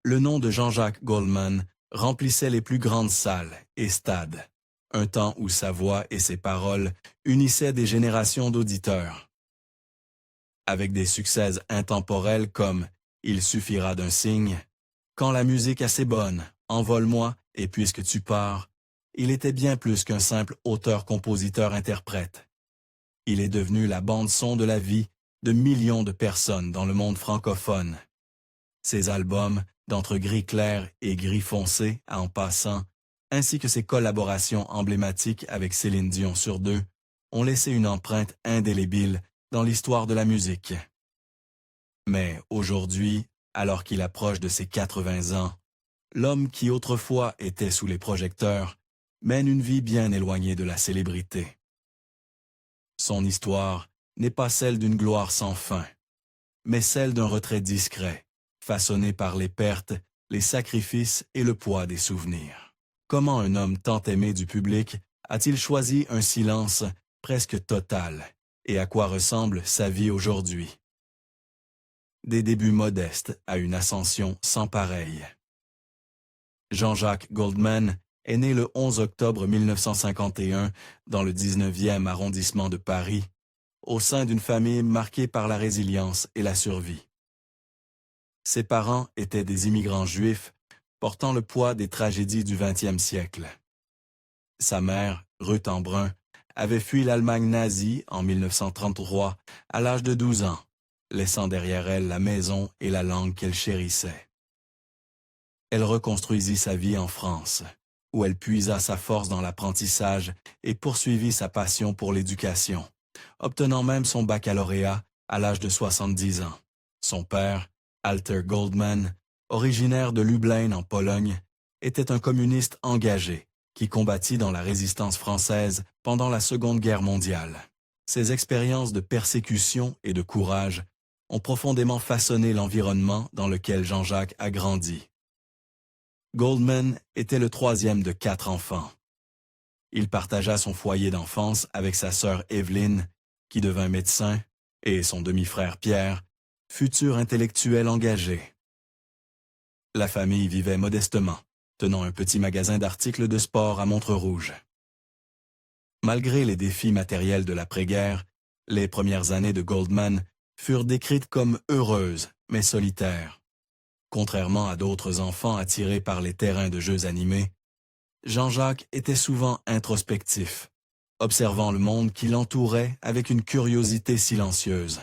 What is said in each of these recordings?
Le nom de Jean-Jacques Goldman remplissait les plus grandes salles et stades, un temps où sa voix et ses paroles unissaient des générations d'auditeurs. Avec des succès intemporels comme « Il suffira d'un signe »,« Quand la musique assez bonne »,« Envole-moi » et « Puisque tu pars », il était bien plus qu'un simple auteur-compositeur-interprète. Il est devenu la bande-son de la vie de millions de personnes dans le monde francophone. Ses albums, d'entre gris clair et gris foncé à en passant, ainsi que ses collaborations emblématiques avec Céline Dion sur deux, ont laissé une empreinte indélébile dans l'histoire de la musique. Mais aujourd'hui, alors qu'il approche de ses 80 ans, l'homme qui autrefois était sous les projecteurs mène une vie bien éloignée de la célébrité. Son histoire n'est pas celle d'une gloire sans fin, mais celle d'un retrait discret, façonné par les pertes, les sacrifices et le poids des souvenirs. Comment un homme tant aimé du public a-t-il choisi un silence presque total, et à quoi ressemble sa vie aujourd'hui? Des débuts modestes à une ascension sans pareille. Jean-Jacques Goldman est né le 11 octobre 1951 dans le 19e arrondissement de Paris, au sein d'une famille marquée par la résilience et la survie. Ses parents étaient des immigrants juifs portant le poids des tragédies du XXe siècle. Sa mère, Ruth Embrun, avait fui l'Allemagne nazie en 1933 à l'âge de 12 ans, laissant derrière elle la maison et la langue qu'elle chérissait. Elle reconstruisit sa vie en France, où elle puisa sa force dans l'apprentissage et poursuivit sa passion pour l'éducation, obtenant même son baccalauréat à l'âge de 70 ans. Son père, Alter Goldman, originaire de Lublin en Pologne, était un communiste engagé qui combattit dans la résistance française pendant la Seconde Guerre mondiale. Ses expériences de persécution et de courage ont profondément façonné l'environnement dans lequel Jean-Jacques a grandi. Goldman était le troisième de 4 enfants. Il partagea son foyer d'enfance avec sa sœur Evelyne, qui devint médecin, et son demi-frère Pierre, futur intellectuel engagé. La famille vivait modestement, tenant un petit magasin d'articles de sport à Montrerouge. Malgré les défis matériels de l'après-guerre, les premières années de Goldman furent décrites comme heureuses, mais solitaires. Contrairement à d'autres enfants attirés par les terrains de jeux animés, Jean-Jacques était souvent introspectif, observant le monde qui l'entourait avec une curiosité silencieuse.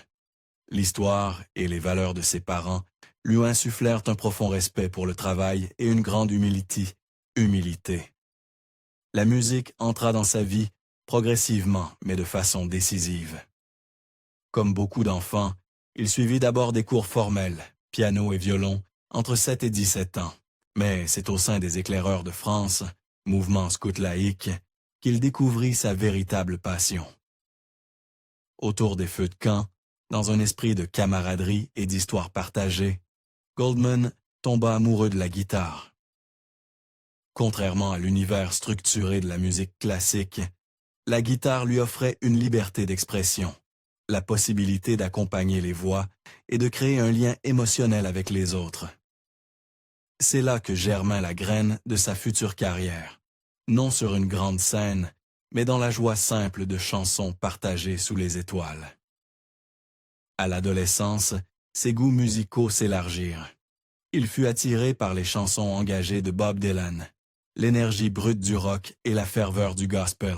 L'histoire et les valeurs de ses parents lui insufflèrent un profond respect pour le travail et une grande humilité. La musique entra dans sa vie progressivement, mais de façon décisive. Comme beaucoup d'enfants, il suivit d'abord des cours formels, piano et violon, entre 7 et 17 ans. Mais c'est au sein des Éclaireurs de France, mouvement scout laïque, qu'il découvrit sa véritable passion. Autour des feux de camp, dans un esprit de camaraderie et d'histoire partagée, Goldman tomba amoureux de la guitare. Contrairement à l'univers structuré de la musique classique, la guitare lui offrait une liberté d'expression, la possibilité d'accompagner les voix et de créer un lien émotionnel avec les autres. C'est là que germa la graine de sa future carrière, non sur une grande scène, mais dans la joie simple de chansons partagées sous les étoiles. À l'adolescence, ses goûts musicaux s'élargirent. Il fut attiré par les chansons engagées de Bob Dylan, l'énergie brute du rock et la ferveur du gospel.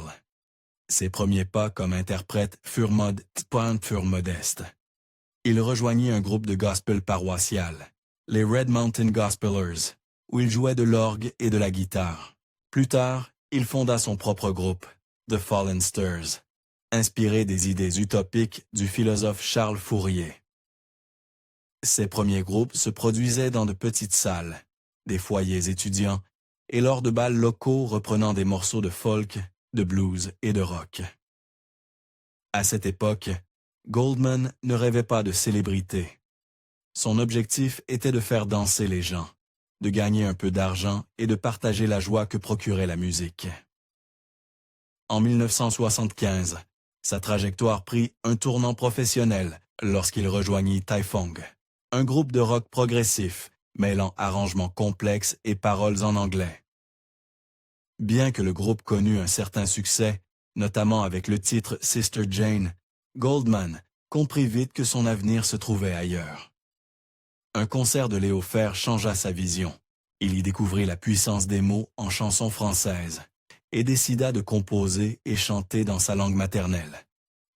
Ses premiers pas comme interprète furent modestes. Il rejoignit un groupe de gospel paroissial, les Red Mountain Gospelers, où il jouait de l'orgue et de la guitare. Plus tard, il fonda son propre groupe, The Fallen Stars, inspiré des idées utopiques du philosophe Charles Fourier. Ces premiers groupes se produisaient dans de petites salles, des foyers étudiants, et lors de bals locaux reprenant des morceaux de folk, de blues et de rock. À cette époque, Goldman ne rêvait pas de célébrité. Son objectif était de faire danser les gens, de gagner un peu d'argent et de partager la joie que procurait la musique. En 1975, sa trajectoire prit un tournant professionnel lorsqu'il rejoignit Taifong, un groupe de rock progressif mêlant arrangements complexes et paroles en anglais. Bien que le groupe connût un certain succès, notamment avec le titre Sister Jane, Goldman comprit vite que son avenir se trouvait ailleurs. Un concert de Léo Fer changea sa vision. Il y découvrit la puissance des mots en chansons françaises et décida de composer et chanter dans sa langue maternelle,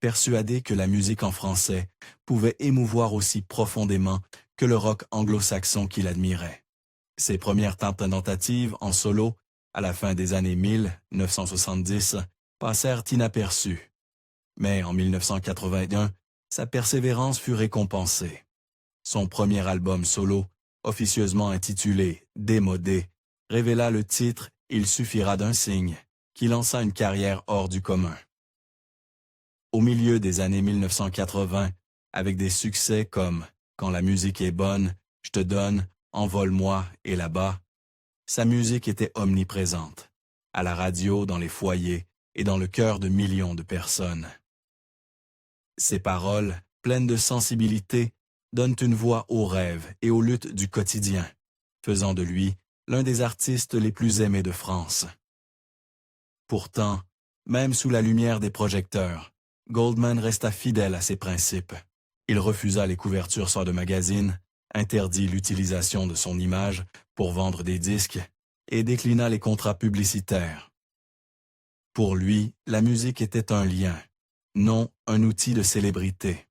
persuadé que la musique en français pouvait émouvoir aussi profondément que le rock anglo-saxon qu'il admirait. Ses premières tentatives en solo, à la fin des années 1970, passèrent inaperçues. Mais en 1981, sa persévérance fut récompensée. Son premier album solo, officieusement intitulé « Démodé », révéla le titre « Il suffira d'un signe », qui lança une carrière hors du commun. Au milieu des années 1980, avec des succès comme « Quand la musique est bonne »,« Je te donne »,« Envole-moi » et « Là-bas », sa musique était omniprésente, à la radio, dans les foyers et dans le cœur de millions de personnes. Ses paroles, pleines de sensibilité, donnent une voix aux rêves et aux luttes du quotidien, faisant de lui l'un des artistes les plus aimés de France. Pourtant, même sous la lumière des projecteurs, Goldman resta fidèle à ses principes. Il refusa les couvertures sur de magazines, interdit l'utilisation de son image pour vendre des disques et déclina les contrats publicitaires. Pour lui, la musique était un lien, non un outil de célébrité.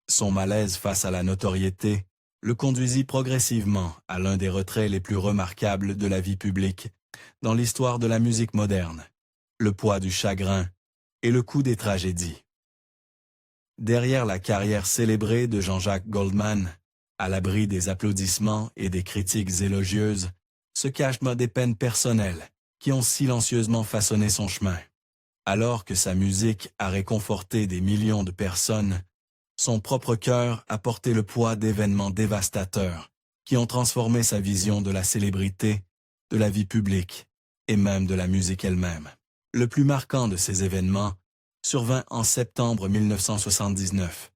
Son malaise face à la notoriété le conduisit progressivement à l'un des retraits les plus remarquables de la vie publique dans l'histoire de la musique moderne, le poids du chagrin et le coût des tragédies. Derrière la carrière célébrée de Jean-Jacques Goldman, à l'abri des applaudissements et des critiques élogieuses, se cachent des peines personnelles qui ont silencieusement façonné son chemin. Alors que sa musique a réconforté des millions de personnes, son propre cœur a porté le poids d'événements dévastateurs qui ont transformé sa vision de la célébrité, de la vie publique et même de la musique elle-même. Le plus marquant de ces événements survint en septembre 1979,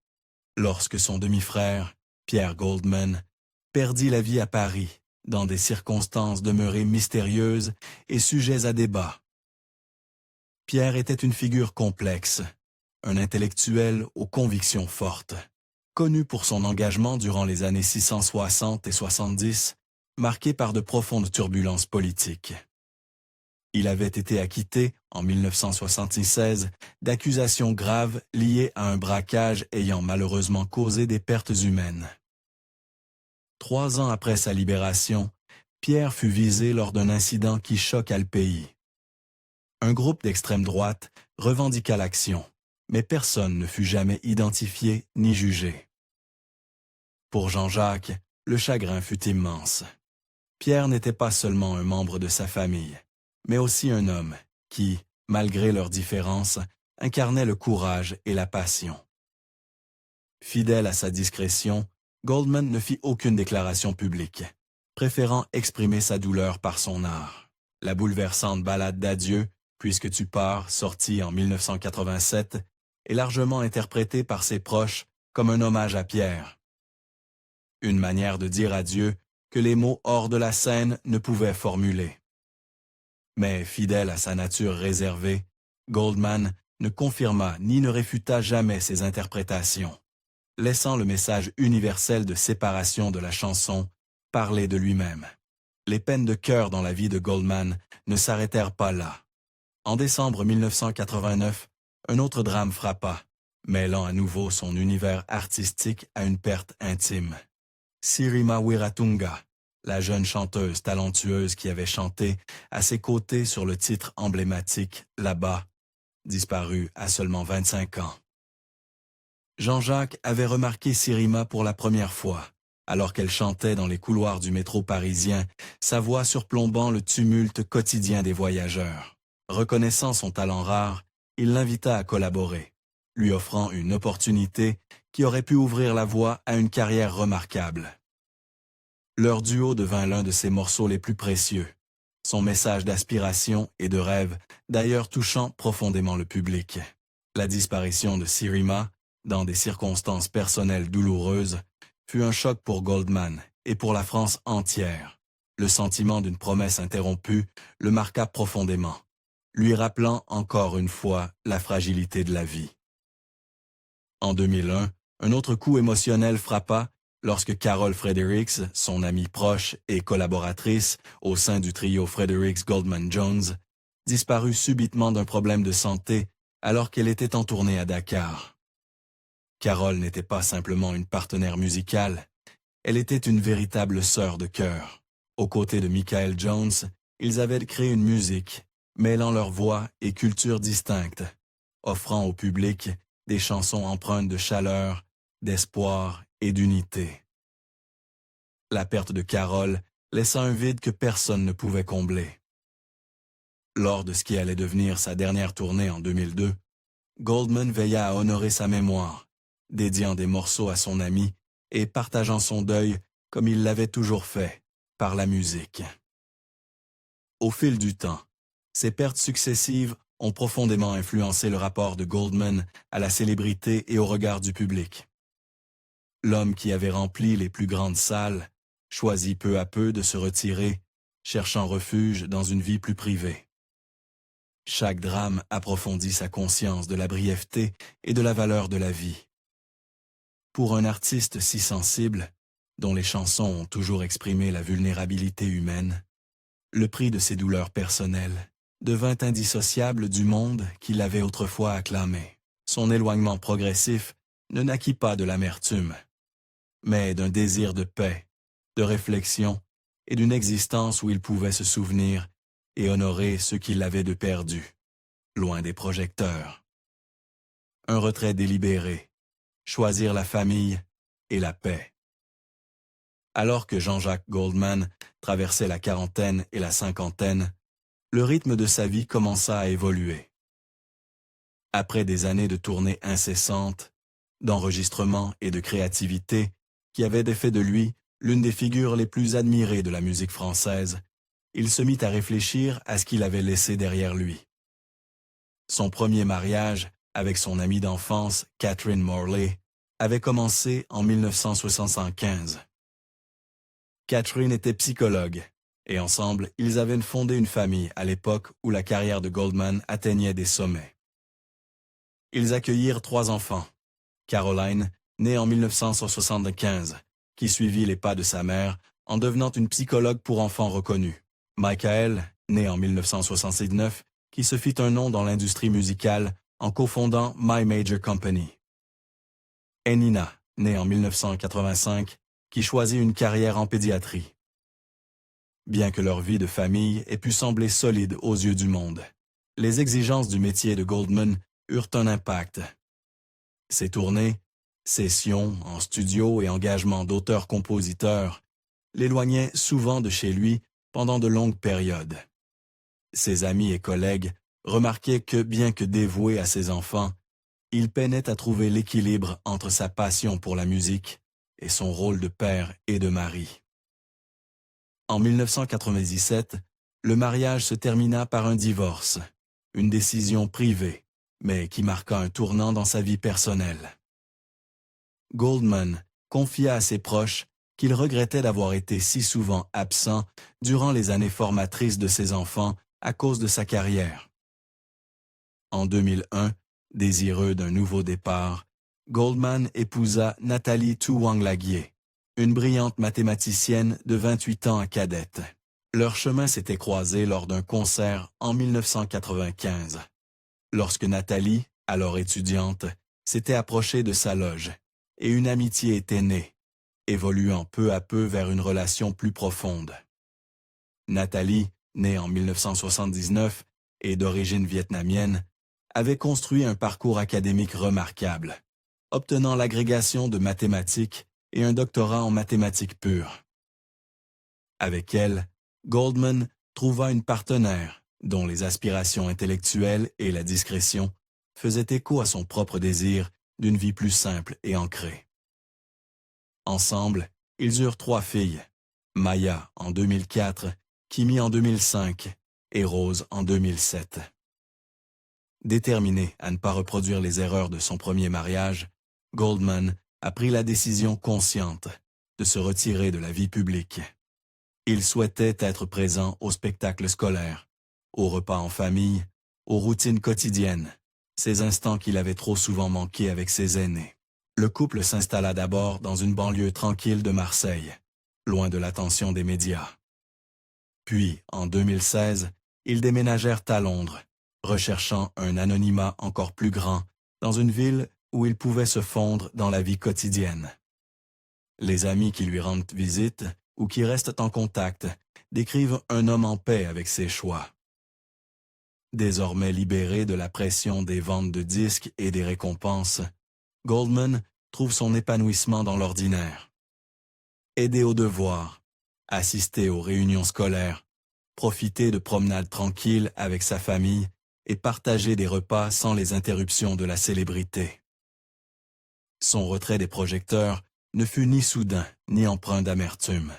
lorsque son demi-frère, Pierre Goldman, perdit la vie à Paris dans des circonstances demeurées mystérieuses et sujets à débat. Pierre était une figure complexe, un intellectuel aux convictions fortes, connu pour son engagement durant les années 660 et 70, marqué par de profondes turbulences politiques. Il avait été acquitté, en 1976, d'accusations graves liées à un braquage ayant malheureusement causé des pertes humaines. 3 ans après sa libération, Pierre fut visé lors d'un incident qui choqua le pays. Un groupe d'extrême droite revendiqua l'action, mais personne ne fut jamais identifié ni jugé. Pour Jean-Jacques, le chagrin fut immense. Pierre n'était pas seulement un membre de sa famille, mais aussi un homme qui, malgré leurs différences, incarnait le courage et la passion. Fidèle à sa discrétion, Goldman ne fit aucune déclaration publique, préférant exprimer sa douleur par son art. La bouleversante ballade d'adieu, Puisque tu pars, sortie en 1987, est largement interprétée par ses proches comme un hommage à Pierre. Une manière de dire adieu que les mots hors de la scène ne pouvaient formuler. Mais fidèle à sa nature réservée, Goldman ne confirma ni ne réfuta jamais ses interprétations, laissant le message universel de séparation de la chanson parler de lui-même. Les peines de cœur dans la vie de Goldman ne s'arrêtèrent pas là. En décembre 1989, un autre drame frappa, mêlant à nouveau son univers artistique à une perte intime. Sirima Wiratunga, la jeune chanteuse talentueuse qui avait chanté à ses côtés sur le titre emblématique « Là-bas », disparut à seulement 25 ans. Jean-Jacques avait remarqué Sirima pour la première fois, alors qu'elle chantait dans les couloirs du métro parisien, sa voix surplombant le tumulte quotidien des voyageurs. Reconnaissant son talent rare, il l'invita à collaborer, lui offrant une opportunité qui aurait pu ouvrir la voie à une carrière remarquable. Leur duo devint l'un de ses morceaux les plus précieux, son message d'aspiration et de rêve d'ailleurs touchant profondément le public. La disparition de Sirima, dans des circonstances personnelles douloureuses, fut un choc pour Goldman, et pour la France entière. Le sentiment d'une promesse interrompue le marqua profondément, lui rappelant encore une fois la fragilité de la vie. En 2001, un autre coup émotionnel frappa lorsque Carol Fredericks, son amie proche et collaboratrice au sein du trio Fredericks Goldman Jones, disparut subitement d'un problème de santé alors qu'elle était en tournée à Dakar. Carol n'était pas simplement une partenaire musicale, elle était une véritable sœur de cœur. Aux côtés de Michael Jones, ils avaient créé une musique, mêlant leurs voix et cultures distinctes, offrant au public des chansons empreintes de chaleur, d'espoir et d'unité. La perte de Carol laissa un vide que personne ne pouvait combler. Lors de ce qui allait devenir sa dernière tournée en 2002, Goldman veilla à honorer sa mémoire, dédiant des morceaux à son ami et partageant son deuil comme il l'avait toujours fait, par la musique. Au fil du temps, ces pertes successives ont profondément influencé le rapport de Goldman à la célébrité et au regard du public. L'homme qui avait rempli les plus grandes salles choisit peu à peu de se retirer, cherchant refuge dans une vie plus privée. Chaque drame approfondit sa conscience de la brièveté et de la valeur de la vie. Pour un artiste si sensible, dont les chansons ont toujours exprimé la vulnérabilité humaine, le prix de ses douleurs personnelles devint indissociable du monde qu'il avait autrefois acclamé. Son éloignement progressif ne naquit pas de l'amertume, mais d'un désir de paix, de réflexion et d'une existence où il pouvait se souvenir et honorer ceux qui l'avaient de perdu, loin des projecteurs. Un retrait délibéré, choisir la famille et la paix. Alors que Jean-Jacques Goldman traversait la quarantaine et la cinquantaine, le rythme de sa vie commença à évoluer. Après des années de tournées incessantes, d'enregistrements et de créativité qui avaient fait de lui l'une des figures les plus admirées de la musique française, il se mit à réfléchir à ce qu'il avait laissé derrière lui. Son premier mariage, avec son amie d'enfance, Catherine Morley, avait commencé en 1975. Catherine était psychologue, et ensemble, ils avaient fondé une famille à l'époque où la carrière de Goldman atteignait des sommets. Ils accueillirent 3 enfants. Caroline, née en 1975, qui suivit les pas de sa mère en devenant une psychologue pour enfants reconnue. Michael, né en 1969, qui se fit un nom dans l'industrie musicale en cofondant My Major Company. Et Nina, née en 1985, qui choisit une carrière en pédiatrie. Bien que leur vie de famille ait pu sembler solide aux yeux du monde, les exigences du métier de Goldman eurent un impact. Ses tournées, sessions en studio et engagements d'auteurs-compositeurs l'éloignaient souvent de chez lui pendant de longues périodes. Ses amis et collègues remarquaient que, bien que dévoué à ses enfants, il peinait à trouver l'équilibre entre sa passion pour la musique et son rôle de père et de mari. En 1997, le mariage se termina par un divorce, une décision privée, mais qui marqua un tournant dans sa vie personnelle. Goldman confia à ses proches qu'il regrettait d'avoir été si souvent absent durant les années formatrices de ses enfants à cause de sa carrière. En 2001, désireux d'un nouveau départ, Goldman épousa Nathalie Touang-Laguier, une brillante mathématicienne de 28 ans à cadette. Leurs chemins s'étaient croisés lors d'un concert en 1995, lorsque Nathalie, alors étudiante, s'était approchée de sa loge, et une amitié était née, évoluant peu à peu vers une relation plus profonde. Nathalie, née en 1979 et d'origine vietnamienne, avait construit un parcours académique remarquable, obtenant l'agrégation de mathématiques et un doctorat en mathématiques pures. Avec elle, Goldman trouva une partenaire dont les aspirations intellectuelles et la discrétion faisaient écho à son propre désir d'une vie plus simple et ancrée. Ensemble, ils eurent 3 filles, Maya en 2004, Kimi en 2005 et Rose en 2007. Déterminé à ne pas reproduire les erreurs de son premier mariage, Goldman a pris la décision consciente de se retirer de la vie publique. Il souhaitait être présent aux spectacles scolaires, aux repas en famille, aux routines quotidiennes, ces instants qu'il avait trop souvent manqués avec ses aînés. Le couple s'installa d'abord dans une banlieue tranquille de Marseille, loin de l'attention des médias. Puis, en 2016, ils déménagèrent à Londres, recherchant un anonymat encore plus grand dans une ville où ils pouvaient se fondre dans la vie quotidienne. Les amis qui lui rendent visite ou qui restent en contact décrivent un homme en paix avec ses choix. Désormais libéré de la pression des ventes de disques et des récompenses, Goldman trouve son épanouissement dans l'ordinaire. Aider aux devoirs, assister aux réunions scolaires, profiter de promenades tranquilles avec sa famille et partager des repas sans les interruptions de la célébrité. Son retrait des projecteurs ne fut ni soudain ni empreint d'amertume.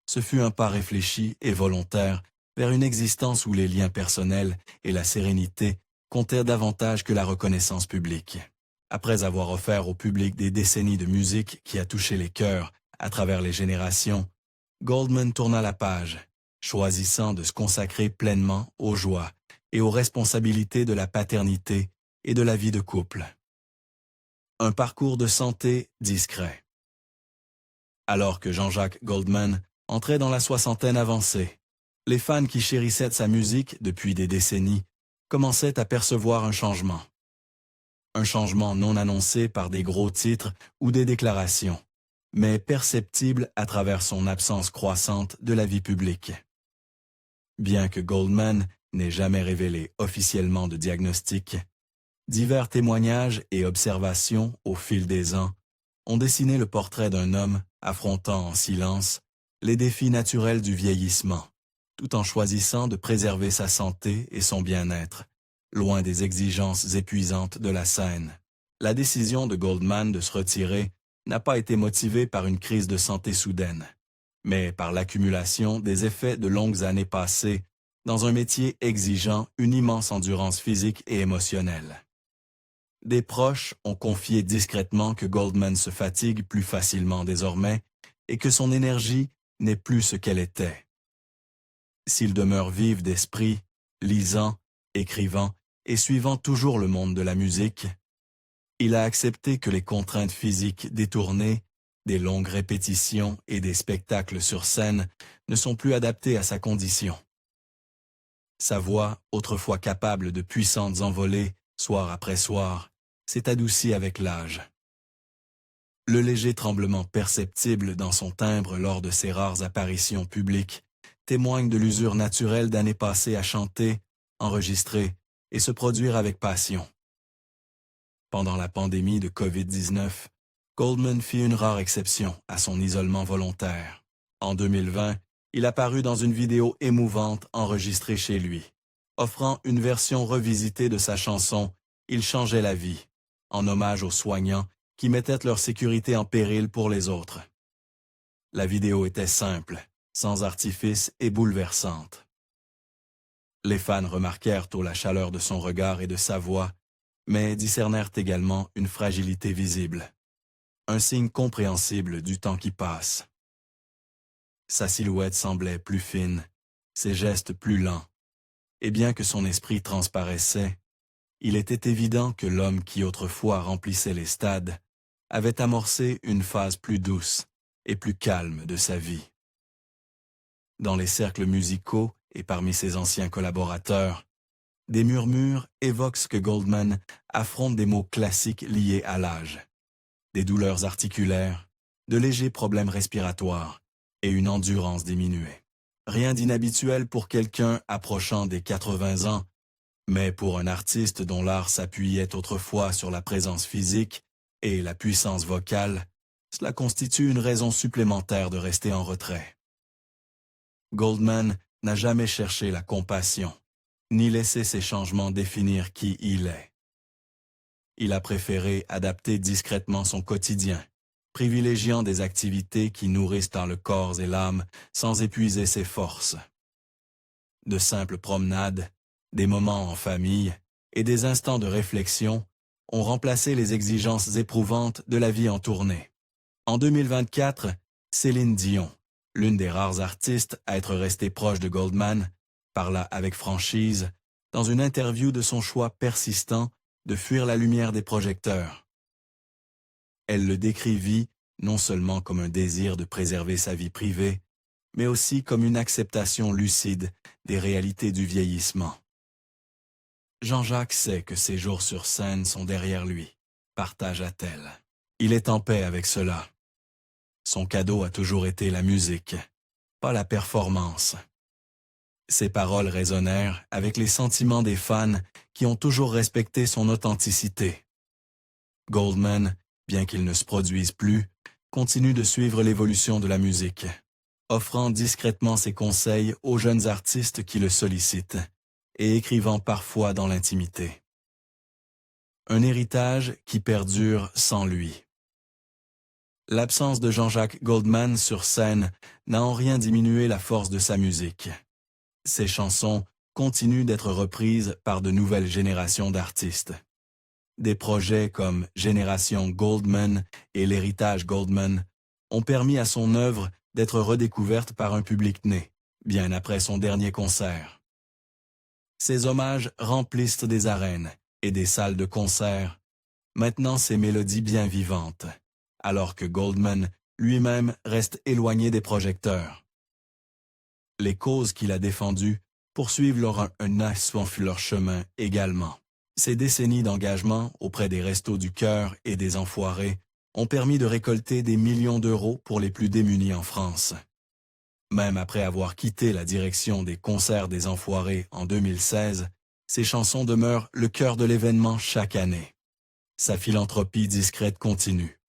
Ce fut un pas réfléchi et volontaire vers une existence où les liens personnels et la sérénité comptaient davantage que la reconnaissance publique. Après avoir offert au public des décennies de musique qui a touché les cœurs à travers les générations, Goldman tourna la page, choisissant de se consacrer pleinement aux joies et aux responsabilités de la paternité et de la vie de couple. Un parcours de santé discret. Alors que Jean-Jacques Goldman entrait dans la soixantaine avancée, les fans qui chérissaient sa musique depuis des décennies commençaient à percevoir un changement. Un changement non annoncé par des gros titres ou des déclarations, mais perceptible à travers son absence croissante de la vie publique. Bien que Goldman n'ait jamais révélé officiellement de diagnostic, divers témoignages et observations au fil des ans ont dessiné le portrait d'un homme affrontant en silence les défis naturels du vieillissement, tout en choisissant de préserver sa santé et son bien-être, loin des exigences épuisantes de la scène. La décision de Goldman de se retirer n'a pas été motivée par une crise de santé soudaine, mais par l'accumulation des effets de longues années passées dans un métier exigeant une immense endurance physique et émotionnelle. Des proches ont confié discrètement que Goldman se fatigue plus facilement désormais et que son énergie n'est plus ce qu'elle était. S'il demeure vif d'esprit, lisant, écrivant et suivant toujours le monde de la musique, il a accepté que les contraintes physiques détournées, des longues répétitions et des spectacles sur scène ne sont plus adaptés à sa condition. Sa voix, autrefois capable de puissantes envolées, soir après soir, s'est adoucie avec l'âge. Le léger tremblement perceptible dans son timbre lors de ses rares apparitions publiques témoigne de l'usure naturelle d'années passées à chanter, enregistrer et se produire avec passion. Pendant la pandémie de COVID-19, Goldman fit une rare exception à son isolement volontaire. En 2020, il apparut dans une vidéo émouvante enregistrée chez lui, offrant une version revisitée de sa chanson « Il changeait la vie », en hommage aux soignants qui mettaient leur sécurité en péril pour les autres. La vidéo était simple, sans artifice et bouleversante. Les fans remarquèrent tôt la chaleur de son regard et de sa voix, mais discernèrent également une fragilité visible, un signe compréhensible du temps qui passe. Sa silhouette semblait plus fine, ses gestes plus lents, et bien que son esprit transparaissait, il était évident que l'homme qui autrefois remplissait les stades avait amorcé une phase plus douce et plus calme de sa vie. Dans les cercles musicaux et parmi ses anciens collaborateurs, des murmures évoquent ce que Goldman affronte des maux classiques liés à l'âge, des douleurs articulaires, de légers problèmes respiratoires et une endurance diminuée. Rien d'inhabituel pour quelqu'un approchant des 80 ans, mais pour un artiste dont l'art s'appuyait autrefois sur la présence physique et la puissance vocale, cela constitue une raison supplémentaire de rester en retrait. Goldman n'a jamais cherché la compassion, ni laissé ces changements définir qui il est. Il a préféré adapter discrètement son quotidien, privilégiant des activités qui nourrissent dans le corps et l'âme sans épuiser ses forces. De simples promenades, des moments en famille et des instants de réflexion ont remplacé les exigences éprouvantes de la vie en tournée. En 2024, Céline Dion, l'une des rares artistes à être restée proche de Goldman, parla avec franchise, dans une interview, de son choix persistant de fuir la lumière des projecteurs. Elle le décrivit non seulement comme un désir de préserver sa vie privée, mais aussi comme une acceptation lucide des réalités du vieillissement. Jean-Jacques sait que ses jours sur scène sont derrière lui, partagea-t-elle. Il est en paix avec cela. Son cadeau a toujours été la musique, pas la performance. Ses paroles résonnèrent avec les sentiments des fans qui ont toujours respecté son authenticité. Goldman, bien qu'il ne se produise plus, continue de suivre l'évolution de la musique, offrant discrètement ses conseils aux jeunes artistes qui le sollicitent et écrivant parfois dans l'intimité. Un héritage qui perdure sans lui. L'absence de Jean-Jacques Goldman sur scène n'a en rien diminué la force de sa musique. Ses chansons continuent d'être reprises par de nouvelles générations d'artistes. Des projets comme Génération Goldman et l'héritage Goldman ont permis à son œuvre d'être redécouverte par un public né, bien après son dernier concert. Ses hommages remplissent des arènes et des salles de concert, maintenant ses mélodies bien vivantes, alors que Goldman lui-même reste éloigné des projecteurs. Les causes qu'il a défendues poursuivent leur chemin également. Ces décennies d'engagement auprès des Restos du Cœur et des Enfoirés ont permis de récolter des millions d'euros pour les plus démunis en France. Même après avoir quitté la direction des concerts des Enfoirés en 2016, ses chansons demeurent le cœur de l'événement chaque année. Sa philanthropie discrète continue.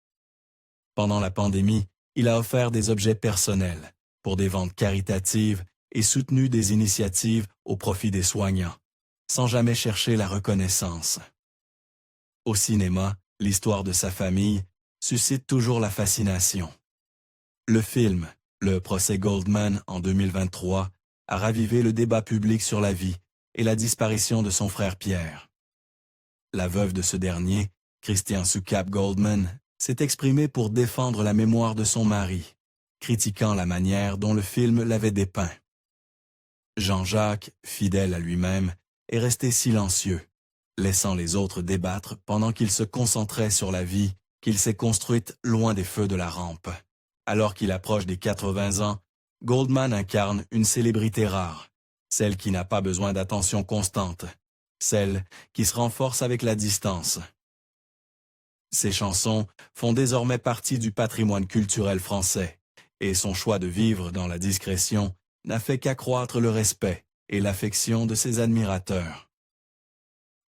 Pendant la pandémie, il a offert des objets personnels pour des ventes caritatives et soutenu des initiatives au profit des soignants, sans jamais chercher la reconnaissance. Au cinéma, l'histoire de sa famille suscite toujours la fascination. Le film « Le procès Goldman » en 2023 a ravivé le débat public sur la vie et la disparition de son frère Pierre. La veuve de ce dernier, Christian Soucap Goldman, s'est exprimée pour défendre la mémoire de son mari, critiquant la manière dont le film l'avait dépeint. Jean-Jacques, fidèle à lui-même, est resté silencieux, laissant les autres débattre pendant qu'il se concentrait sur la vie qu'il s'est construite loin des feux de la rampe. Alors qu'il approche des 80 ans, Goldman incarne une célébrité rare, celle qui n'a pas besoin d'attention constante, celle qui se renforce avec la distance. Ses chansons font désormais partie du patrimoine culturel français, et son choix de vivre dans la discrétion n'a fait qu'accroître le respect et l'affection de ses admirateurs.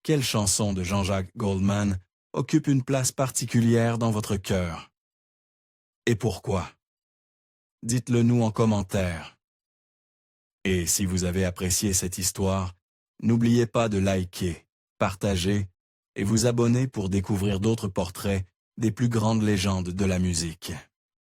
Quelle chanson de Jean-Jacques Goldman occupe une place particulière dans votre cœur? Et pourquoi? Dites-le nous en commentaire. Et si vous avez apprécié cette histoire, n'oubliez pas de liker, partager et vous abonner pour découvrir d'autres portraits des plus grandes légendes de la musique.